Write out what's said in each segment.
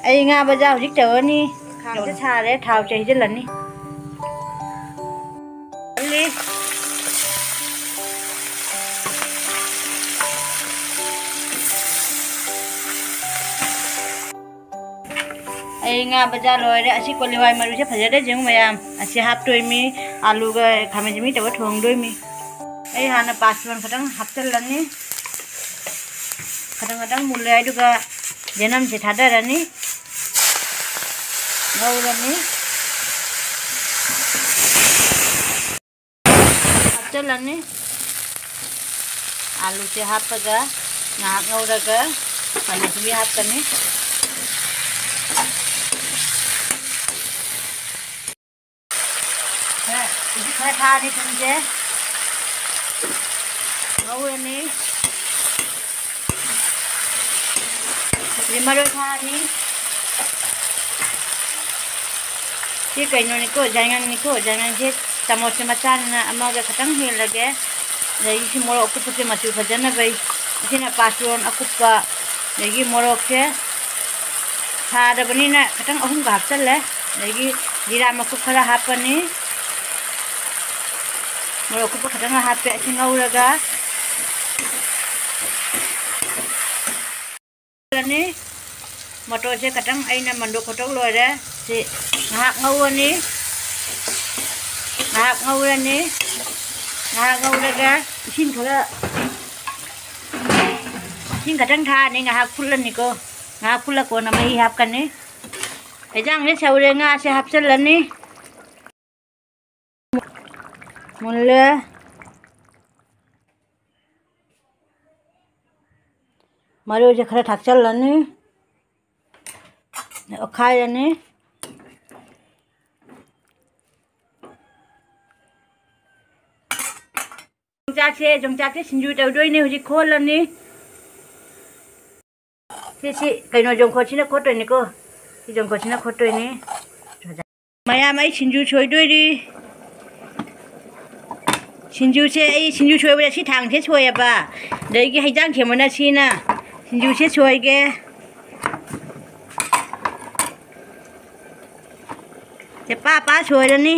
ꯑꯩ ꯉꯥ ꯕꯖꯥꯔ ꯍꯧꯖꯤꯛ ꯇꯧꯔꯅꯤ ꯈꯥꯡꯁꯦ ꯁꯥꯔꯦ ꯊꯥꯎꯁꯦ ꯍꯩꯖꯤꯜꯂꯅꯤ ꯑꯩ ꯉꯥ ꯕꯖꯥꯔ ꯂꯣꯏꯔꯦ ꯑꯁꯤ ꯀꯣꯜꯂꯤ ꯍꯋꯥꯏ ꯃꯔꯨꯁꯦ ꯐꯖꯔꯦ ꯌꯦꯡꯉꯨ ꯃꯌꯥꯝ ꯑꯁꯤ ꯍꯥꯞꯇꯣꯏꯃꯤ ꯑꯂꯨꯒ ꯈꯥꯃꯦꯟ ꯑꯁꯤꯟꯕꯤ ꯇꯧꯔ ꯊꯣꯡꯗꯣꯏꯃꯤ ꯑꯩ ꯍꯥꯟꯅ ꯄꯥꯁꯄꯣꯔꯟ ꯈꯛꯇꯪ ꯍꯥꯞꯆꯤꯜꯂꯅꯤ ꯈꯇꯪ ꯃꯨꯜꯂꯦ ꯑꯗꯨꯒ ꯌꯦꯅꯝꯁꯦ ꯊꯥꯗꯔꯅꯤ ꯉꯧꯔꯅꯤ ꯍꯥꯞꯆꯤꯜꯂꯅꯤ आलूसे हापगा नाक ngौरगा खामेन भी हापकनी खरा थानी थंजे ngौरनी मरो थानी सी कइनोनिको जांगन जे चमच मचाना अमागा खतंग हेलगे लगी मोरक अकुपसे मचु फजन बई इसिना पासोन अकुपा लगी मोरक से सादबनीना खतंग अहुम हापचले लगी जीरा मकु खरा हापनी मोरक अकुपा खतंग हापे सिंगौरगा लनी मटर से खतंग आइना मंडो खटक लोरे से ngahak ngौरनी ngौरगा इसिन खतंग थानी ngahak फुल्लनीको ngahak फुल्लको न मही हापकनी एजांग ने सौरे nga से हापचलनी मुल्ले मरो से खरा थाकचलनी खायनी जोंचाके सिंजू तौदोइने हुजी खोलनी से कइनो जोंखोसिना खोटोइनिको सी जोंखोसिना खोटोइनी मयाम आई सिंजू सोइदोइरी सिंजू से आई सिंजू सोइबा सी थांगसे सोयाबा दैगी हैजांग खेमना सीना सिंजू से सोइगे से पापा सोइरनी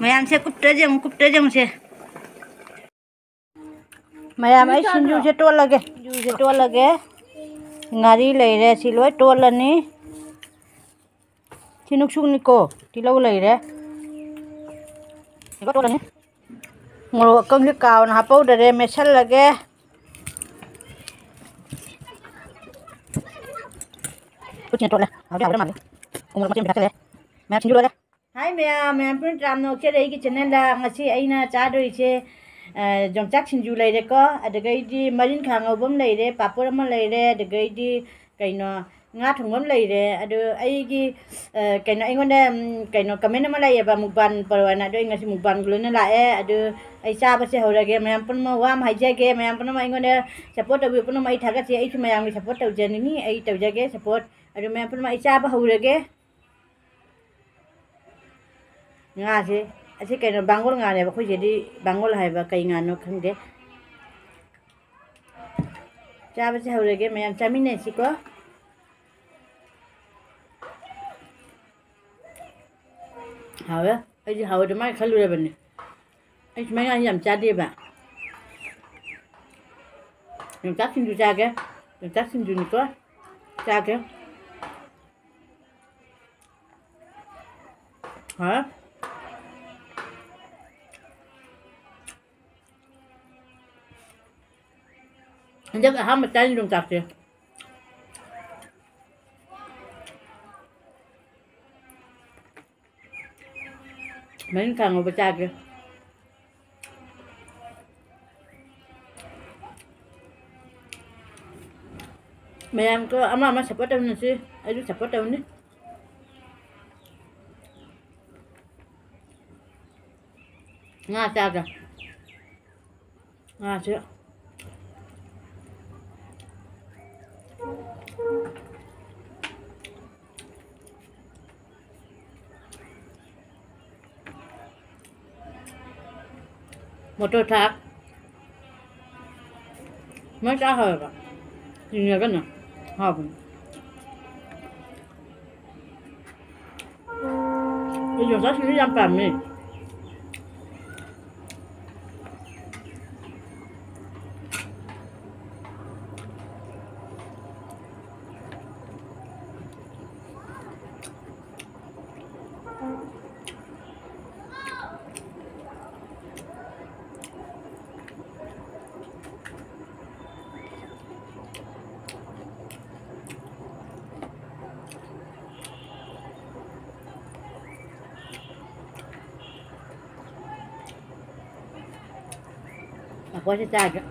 मैम से कुप्ते से मैम आई सिंजू से टोल लगे ngaरी लेरे सिलोय टोलनी सिनुक सुनिको तिलौ लेरे इको टोलनी मोरो कंगली कावन हापौ दरे मेसल लगे कुछ टोला आगे मारे उमर मचे भिड़कले मैं सिंजू लगे हाय मैम पुन रामनो के रेगी चैनल ला ngasi aina चादोइसे जोंचाक सिंजू लेरेको अदगैदि मरिन खांगौबम लेरे पापड़ अमा लेरे अदगैदि कइनो nga thongबम लेरे अदो आइगी कइनो आइगोंदे कइनो कमेन्ट अमा लायबा मुबान परवाना दो ngasi मुबान गुलोना लाए अदो ai चाबसे हौरगे मैम पुन मा वाम हाइजागे मैम पुन मा आइगोंदे सपोर्ट तबि पुन मा थागसे ai मैम नि सपोर्ट तौजनिनी ai तौजगे सपोर्ट अदो मैम पुन मा चाबा हौरगे nga से असे कइनो बांगोल nga ने बखोय जेदि बांगोल हायबा कई nga नो खंगदे चाबसे हौरगे मैम चामिने सिको हावे अजि हावदे माय खलुरे बने ai mai nga yam चादे बा yung tasin du जागे yung tasin du निको जागे हां जब हम चालीन जों चाकते मैंने खांगो बचा के मैम को अमा सपोर्ट होने से अजू सपोर्ट होने nga चागा nga से motor truck mới trả hơi vậy nhiều cái nè hợp bây giờ rất là dám làm đi Aku aja caga.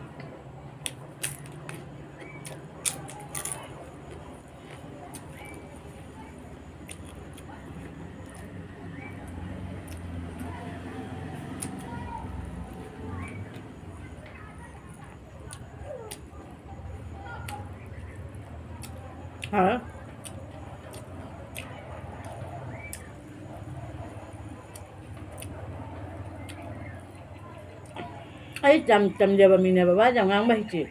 Hả? Ay chăm giờ bà mình này bà bác chồng ăn bay chị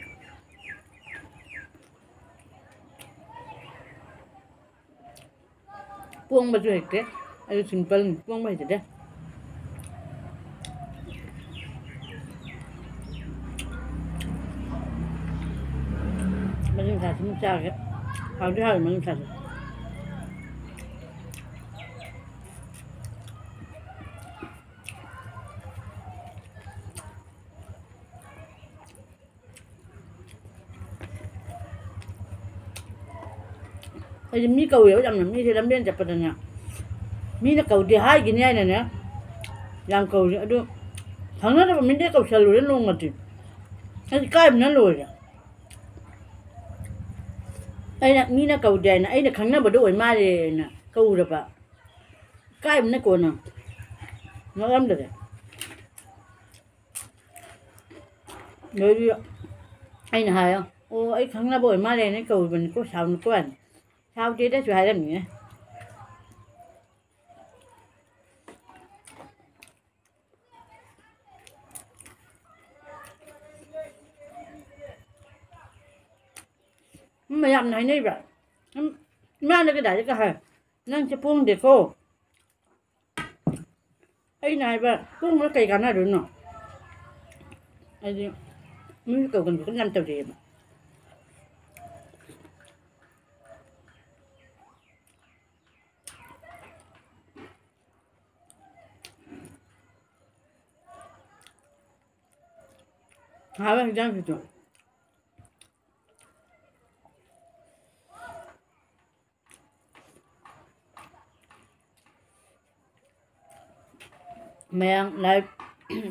buông bà chuột cái ay simple buông bay chị đấy mình làm sao sao cái hào thứ hai mình làm ay mi cầu yếu chăm mi thì làm đến chập bật nhá mi nó cầu thì hai cái này nè làm cầu thì được thằng nó là mình để cầu sờ lưỡi luôn mà chị cái cái mình nó lùi ai nè mi nó cầu đèn ai nè khăng nó bật đuổi mai thì nè cầu được ạ cái mình nó còn nè nó lắm được rồi đi ai nè hay không ô ấy khăng nó bội mai này nó cầu mình có sao nó quen sao chứ đấy hay lắm nhỉ mà làm này này vậy mà nó cái đại cái hay năng cho buông để cô ấy này vậy buông nó cây cắn là được nọ ấy đi mới cầu cần có 5 tàu điểm hả vậy đang gì vậy mẹ lại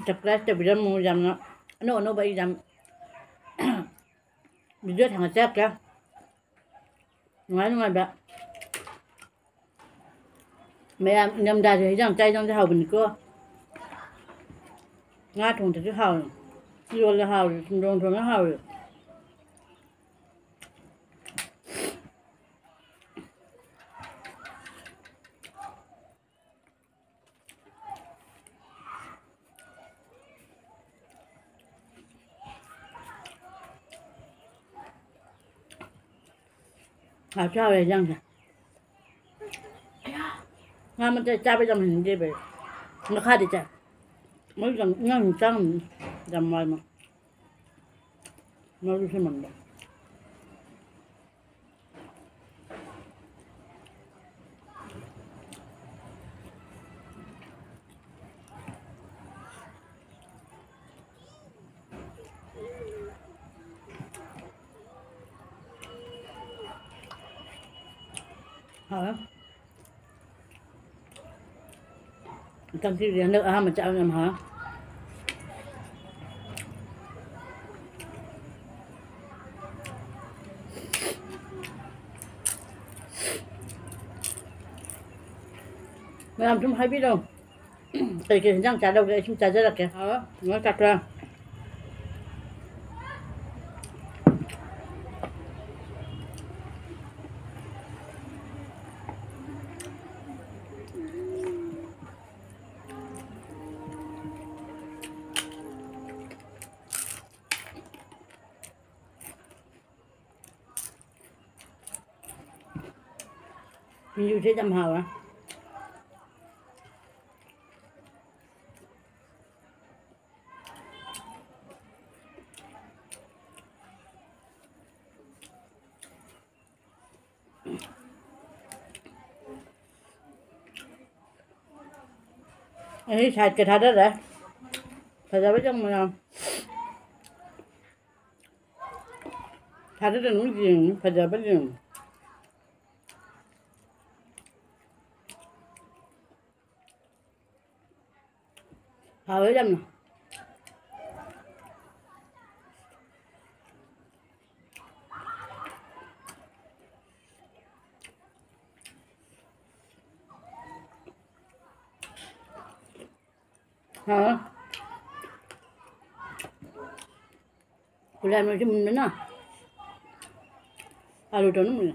chặt ra cho bây giờ mua dầm nó bây dầm bây giờ thằng chết kìa ngoài bạn mẹ nhầm đà thì rằng chay trong cái hào bình cơ ngã thùng thì cái hào rồi là hào rồi nó hào rồi hào sao vậy răng kìa nga mình cha bây giờ mình đi về nó khai đi cha mới rằng ngang trăng làm mai mà nó đi xem mình hả trong khi nước mà chào làm hả mày làm chúng hay biết đâu cái răng chả đâu cái chúng chả rất là kìa hả nó chặt ra Mình sẽ làm hào á. Ini sakit ada dah. Ada apa yang mana? Ada dan mungkin ada apa yang? Hào jam na. Hả? Làm nó chứ mình nữa. Alu đó nữa.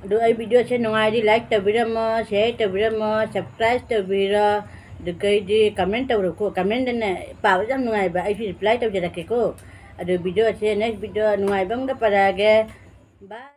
Aduh, ai video saya nungai di like ta video mo, share ta video mo, subscribe ta video, dekai di comment ta ko comment dan pa jam nungai ba ai reply ta jada ke ko. Aduh video saya next video nungai bang da pada ge. Bye.